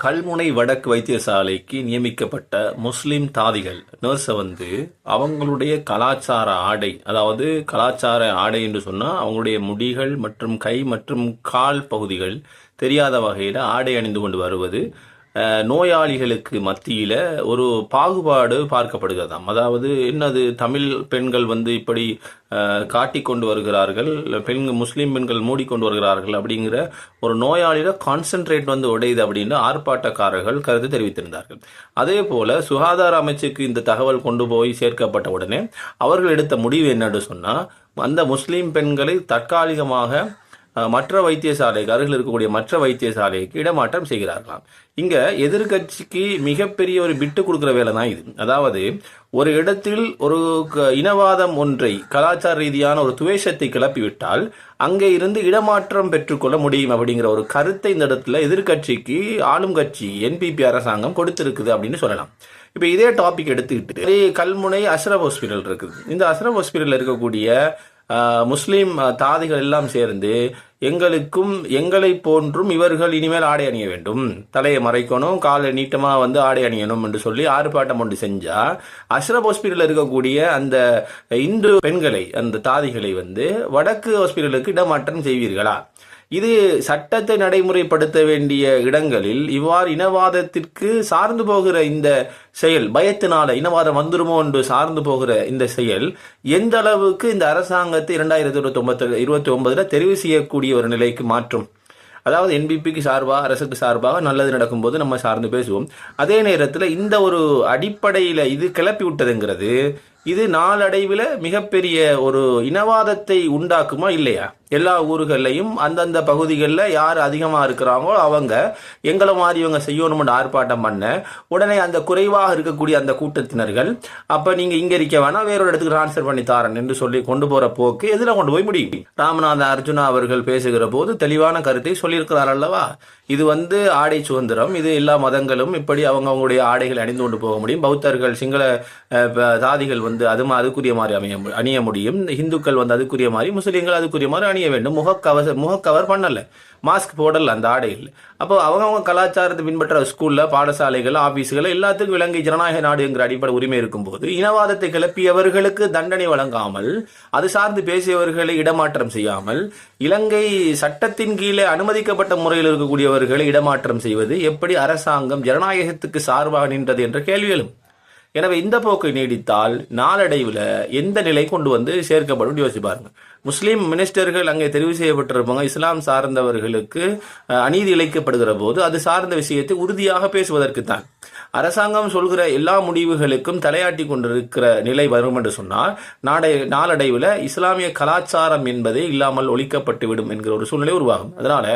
கல்முனை வடக்கு வைத்தியசாலைக்கு நியமிக்கப்பட்ட முஸ்லிம் தாதிகள் நர்ஸை அவங்களுடைய கலாச்சார ஆடை, அதாவது கலாச்சார ஆடை என்று சொன்னால் அவங்களுடைய முடிகள் மற்றும் கை மற்றும் கால் பகுதிகள் தெரியாத வகையில் ஆடை அணிந்து கொண்டு வருவது நோயாளிகளுக்கு மத்தியில் ஒரு பாகுபாடு பார்க்கப்படுகிறதாம். அதாவது என்னது, தமிழ் பெண்கள் இப்படி காட்டிக்கொண்டு வருகிறார்கள், முஸ்லீம் பெண்கள் மூடிக்கொண்டு வருகிறார்கள் அப்படிங்கிற ஒரு நோயாளியில கான்சென்ட்ரேட் உடையுது அப்படின்னு ஆர்ப்பாட்டக்காரர்கள் கருத்து தெரிவித்திருந்தார்கள். அதே போல சுகாதார அமைச்சுக்கு இந்த தகவல் கொண்டு போய் சேர்க்கப்பட்ட உடனே அவர்கள் எடுத்த முடிவு என்னன்னு சொன்னால், அந்த முஸ்லீம் பெண்களை தற்காலிகமாக மற்ற வைத்தியசாலைக்கு அருகில் இருக்கக்கூடிய மற்ற வைத்தியசாலைக்கு இடமாற்றம் செய்கிறார்களாம். இங்க எதிர்கட்சிக்கு மிகப்பெரிய ஒரு விட்டு கொடுக்குற வேலை தான் இது. அதாவது ஒரு இடத்தில் ஒரு இனவாதம் ஒன்றை, கலாச்சார ரீதியான ஒரு துவேஷத்தை கிளப்பிவிட்டால் அங்கே இருந்து இடமாற்றம் பெற்றுக்கொள்ள முடியும் அப்படிங்கிற ஒரு கருத்தை இந்த இடத்துல எதிர்கட்சிக்கு ஆளும் கட்சி என்பிபி அரசாங்கம் கொடுத்திருக்குது அப்படின்னு சொல்லலாம். இப்போ இதே டாபிக் எடுத்துக்கிட்டு கல்முனை அஷ்ரப் ஹாஸ்பிட்டல் இருக்குது. இந்த அஷ்ரப் ஹாஸ்பிட்டலில் இருக்கக்கூடிய முஸ்லீம் தாதிகள் எல்லாம் சேர்ந்து எங்களை போன்றும் இவர்கள் இனிமேல் ஆடை அணிய வேண்டும், தலையை மறைக்கணும், காலை நீட்டமாக ஆடை அணியணும் என்று சொல்லி ஆர்ப்பாட்டம் ஒன்று செஞ்சா அஷ்ரப் ஹாஸ்பிட்டலில் இருக்கக்கூடிய அந்த இந்து பெண்களை, அந்த தாதிகளை வடக்கு ஹாஸ்பிட்டலுக்கு இடமாற்றம் செய்வீர்களா? இது சட்டத்தை நடைமுறைப்படுத்த வேண்டிய இடங்களில் இவ்வாறு இனவாதத்திற்கு சார்ந்து போகிற இந்த செயல், பயத்தினால இனவாதம் வந்துருமோ என்று சார்ந்து போகிற இந்த செயல் எந்த அளவுக்கு இந்த அரசாங்கத்தை 2029 தெரிவு செய்யக்கூடிய ஒரு நிலைக்கு மாற்றும்? அதாவது என்பிபிக்கு சார்பாக, அரசுக்கு சார்பாக நல்லது நடக்கும்போது நம்ம சார்ந்து பேசுவோம். அதே நேரத்தில் இந்த ஒரு அடிப்படையில் இது கிளப்பி விட்டதுங்கிறது இது நாளடைவில் மிகப்பெரிய ஒரு இனவாதத்தை உண்டாக்குமா இல்லையா? எல்லா ஊர்களையும் அந்தந்த பகுதிகளில் யார் அதிகமாக இருக்கிறாங்களோ அவங்க எங்களை மாதிரி இவங்க செய்யணும்னு ஆர்ப்பாட்டம் பண்ண உடனே அந்த குறைவாக இருக்கக்கூடிய அந்த கூட்டத்தினர்கள் அப்போ நீங்கள் இங்கே இருக்க வேணாம், வேறொரு இடத்துக்கு ட்ரான்ஸ்ஃபர் பண்ணி தாரன் என்று சொல்லி கொண்டு போகிற போக்கு எதில் கொண்டு போய் முடியும்? ராமநாத அர்ஜுனா அவர்கள் பேசுகிற போது தெளிவான கருத்தை சொல்லியிருக்கிறார் அல்லவா? இது ஆடை சுதந்திரம், இது எல்லா மதங்களும் இப்படி அவங்களுடைய ஆடைகள் அணிந்து கொண்டு போக முடியும். பௌத்தர்கள், சிங்கள தாதிகள் அதுக்குரிய மாதிரி அணிய முடியும். இந்துக்கள் அதுக்குரிய மாதிரி, முஸ்லீம்கள் அதுக்குரிய மாதிரி அணிய வேண்டும். முகக்கவர் பண்ணல, மாஸ்க் போடல அந்த ஆடைகள். அப்போ அவங்க கலாச்சாரத்தை பின்பற்ற ஸ்கூல்ல, பாடசாலைகள், ஆபீஸ்கள் எல்லாத்துக்கும் விளங்கி ஜனநாயக நாடுங்கிற அடிப்படை உரிமை இருக்கும்போது இனவாதத்தை கிளப்பியவர்களுக்கு தண்டனை வழங்காமல், அது சார்ந்து பேசியவர்களை இடமாற்றம் செய்யாமல், இலங்கை சட்டத்தின் கீழே அனுமதிக்கப்பட்ட முறையில் இருக்கக்கூடியவர்களை இடமாற்றம் செய்வது எப்படி அரசாங்கம் ஜனநாயகத்துக்கு சார்பாக நின்றது என்ற கேள்விகளும். எனவே இந்த போக்கை நீடித்தால் நாளடைவில் எந்த நிலை கொண்டு சேர்க்கப்படும் யோசிப்பாருங்க. முஸ்லீம் மினிஸ்டர்கள் அங்கே தெரிவு செய்யப்பட்டிருப்பாங்க. இஸ்லாம் சார்ந்தவர்களுக்கு அநீதி இழைக்கப்படுகிற போது அது சார்ந்த விஷயத்தை உறுதியாக பேசுவதற்கு தான். அரசாங்கம் சொல்கிற எல்லா முடிவுகளுக்கும் தலையாட்டி கொண்டிருக்கிற நிலை வரும் என்று சொன்னால் நாளடைவில் இஸ்லாமிய கலாச்சாரம் என்பதே இல்லாமல் ஒழிக்கப்பட்டு விடும் என்கிற ஒரு சூழ்நிலை உருவாகும். அதனால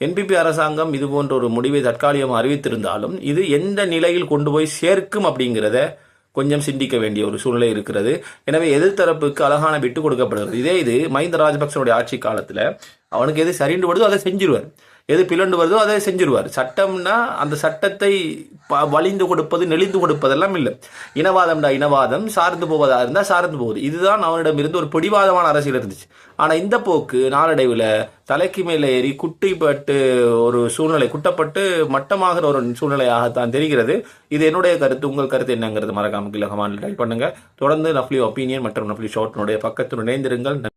என்பிபி அரசாங்கம் இது போன்ற ஒரு முடிவை தற்காலிகமாக அறிவித்திருந்தாலும் இது எந்த நிலையில் கொண்டு போய் சேர்க்கும் அப்படிங்கிறத கொஞ்சம் சிந்திக்க வேண்டிய ஒரு சூழ்நிலை இருக்கிறது. எனவே எதிர்த்தரப்புக்கு அழகான விட்டு கொடுக்கப்படுகிறது. இது மஹிந்த ராஜபக்சனுடைய ஆட்சி காலத்தில் அவனுக்கு எது சரிண்டு வருதோ அதை செஞ்சிருவார், எது பிளண்டு வருதோ அதை செஞ்சிருவார். சட்டம்னா அந்த சட்டத்தை வலிந்து கொடுப்பது, நெளிந்து கொடுப்பதெல்லாம் இல்லை. இனவாதம்டா இனவாதம், சார்ந்து போவதாக இருந்தால் சார்ந்து போகுது. இதுதான் அவனிடம் இருந்து ஒரு பிடிவாதமான அரசியல் இருந்துச்சு. ஆனால் இந்த போக்கு நாளடைவில் தலைக்கு மேலே ஏறி குட்டிப்பட்டு ஒரு சூழ்நிலை, குட்டப்பட்டு மட்டமாகிற ஒரு சூழ்நிலையாகத்தான் தெரிகிறது. இது என்னுடைய கருத்து. உங்கள் கருத்து என்னங்கிறது மறக்காம கீழே கமெண்ட்ல டைப் பண்ணுங்க. தொடர்ந்து நஃப்லி ஒப்பீனியன் மற்றும் நஃப்லி ஷார்ட்னுடைய பக்கத்தில் இணைந்திருங்கள்.